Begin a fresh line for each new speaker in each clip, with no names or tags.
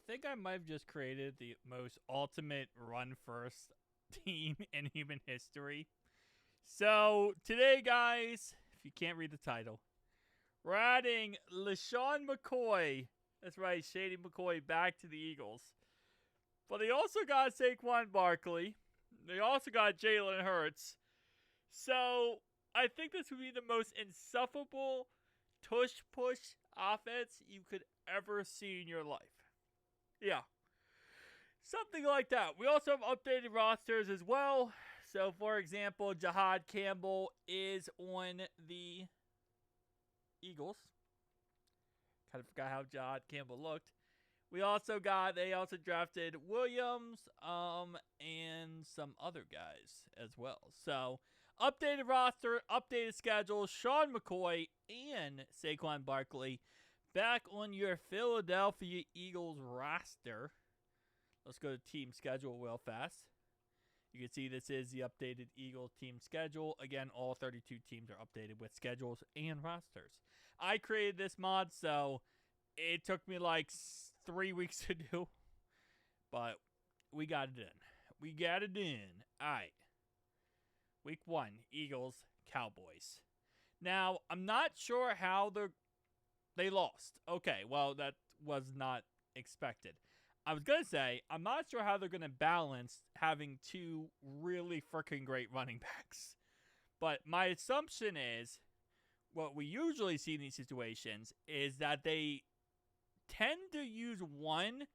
think I might have just created the most ultimate run first team in human history. So, today, guys, if you can't read the title, we're adding Lesean Mccoy. That's right, Shady McCoy back to the Eagles. But they also got Saquon Barkley. They also got Jalen Hurts. So, I think this would be the most insufferable tush-push offense you could ever see in your life. Yeah. Something like that. We also have updated rosters as well. So, for example, Jahad Campbell is on the Eagles. Kind of forgot how Jahad Campbell looked. They also drafted Williams, and some other guys as well. So, updated roster, updated schedule, Sean McCoy and Saquon Barkley back on your Philadelphia Eagles roster. Let's go to team schedule real fast. You can see this is the updated Eagles team schedule. Again, all 32 teams are updated with schedules and rosters. I created this mod, so it took me like 3 weeks to do. But we got it in. All right. Week 1, Eagles, Cowboys. Now, I'm not sure how they lost. Okay, well, that was not expected. I was going to say, I'm not sure how they're going to balance having two really freaking great running backs. But my assumption is, what we usually see in these situations is that they tend to use one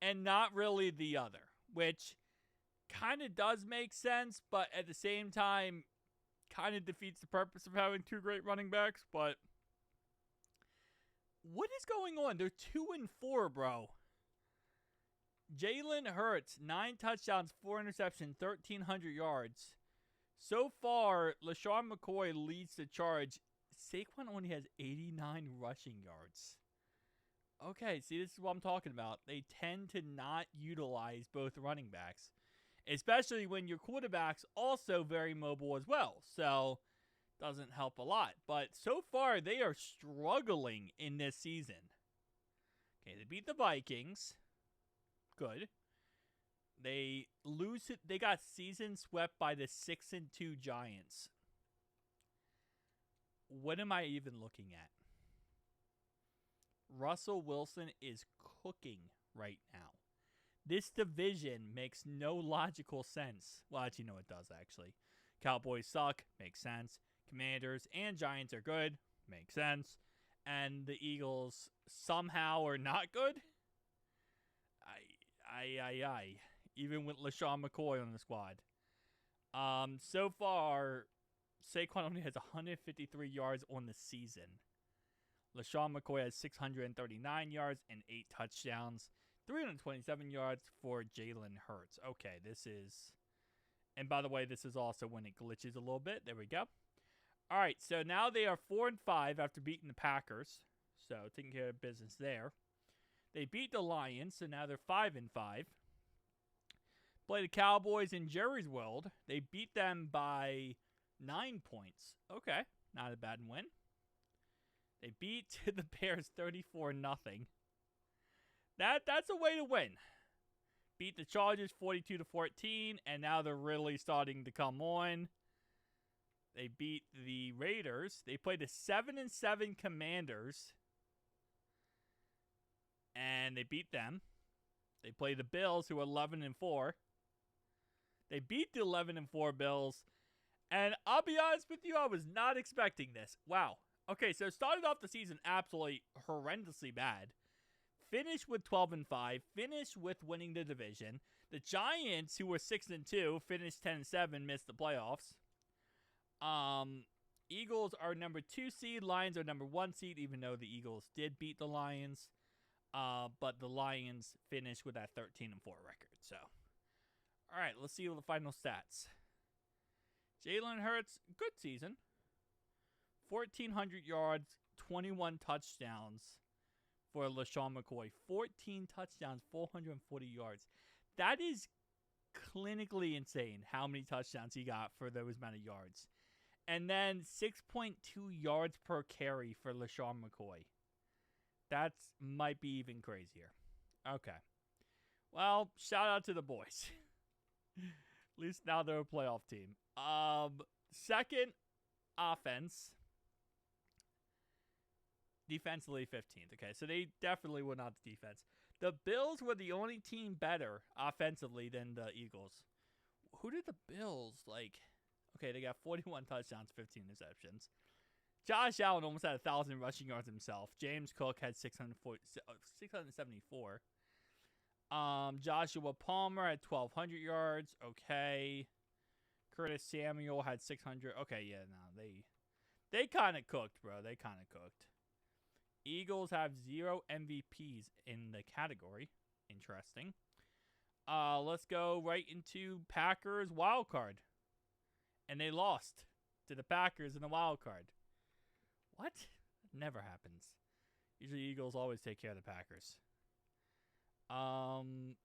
and not really the other, which kind of does make sense, but at the same time, kind of defeats the purpose of having two great running backs. But what is going on? They're 2-4, bro. Jalen Hurts, 9 touchdowns, 4 interceptions, 1,300 yards. So far, Lesean McCoy leads the charge. Saquon only has 89 rushing yards. Okay, see, this is what I'm talking about. They tend to not utilize both running backs, especially when your quarterback's also very mobile as well. So, doesn't help a lot. But so far, they are struggling in this season. Okay, they beat the Vikings. Good. They lose it. They got season swept by the 6-2 Giants. What am I even looking at? Russell Wilson is cooking right now. This division makes no logical sense. Well, actually, no, it does, actually. Cowboys suck. Makes sense. Commanders and Giants are good. Makes sense. And the Eagles somehow are not good. Even with Lesean McCoy on the squad. So far, Saquon only has 153 yards on the season. Lesean McCoy has 639 yards and 8 touchdowns. 327 yards for Jalen Hurts. Okay, this is... And by the way, this is also when it glitches a little bit. There we go. All right, so now they are 4-5 after beating the Packers. So taking care of business there. They beat the Lions, so now they're 5-5. Play the Cowboys in Jerry's World. They beat them by 9 points. Okay, not a bad win. They beat the Bears 34-0. That's a way to win. Beat the Chargers 42-14, and now they're really starting to come on. They beat the Raiders. They played the 7-7 Commanders, and they beat them. They play the Bills, who are 11-4. They beat the 11-4 Bills, and I'll be honest with you, I was not expecting this. Wow. Okay, so started off the season absolutely horrendously bad. Finished with 12-5. Finished with winning the division. The Giants, who were 6-2, finished 10-7, missed the playoffs. Eagles are number 2 seed. Lions are number 1 seed, even though the Eagles did beat the Lions. But the Lions finished with that 13-4 record. So, all right, let's see the final stats. Jalen Hurts, good season. 1,400 yards, 21 touchdowns for Lesean McCoy. 14 touchdowns, 440 yards. That is clinically insane how many touchdowns he got for those amount of yards. And then 6.2 yards per carry for Lesean McCoy. That might be even crazier. Okay. Well, shout out to the boys. At least now they're a playoff team. Second, offense. Defensively, 15th. Okay, so they definitely were not the defense. The Bills were the only team better offensively than the Eagles. Who did the Bills, okay, they got 41 touchdowns, 15 interceptions. Josh Allen almost had 1,000 rushing yards himself. James Cook had 674. Joshua Palmer had 1,200 yards. Okay. Curtis Samuel had 600. Okay, yeah, no, they kind of cooked, bro. They kind of cooked. Eagles have 0 MVPs in the category. Interesting. Let's go right into Packers wild card. And they lost to the Packers in the wild card. What? Never happens. Usually Eagles always take care of the Packers. 2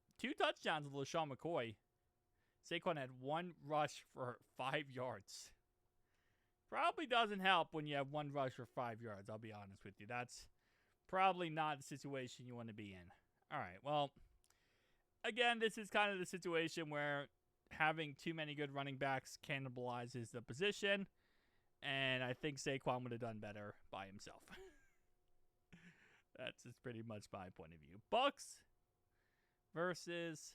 touchdowns with Lesean McCoy. Saquon had 1 rush for 5 yards. Probably doesn't help when you have 1 rush for 5 yards, I'll be honest with you. That's probably not the situation you want to be in. All right, well, again, this is kind of the situation where having too many good running backs cannibalizes the position, and I think Saquon would have done better by himself. That's just pretty much my point of view. Bucks versus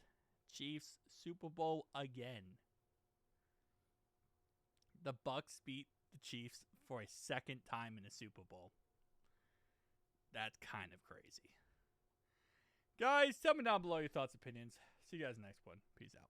Chiefs, Super Bowl again. The Bucks beat the Chiefs for a second time in a Super Bowl. That's kind of crazy. Guys, tell me down below your thoughts, opinions. See you guys next one. Peace out.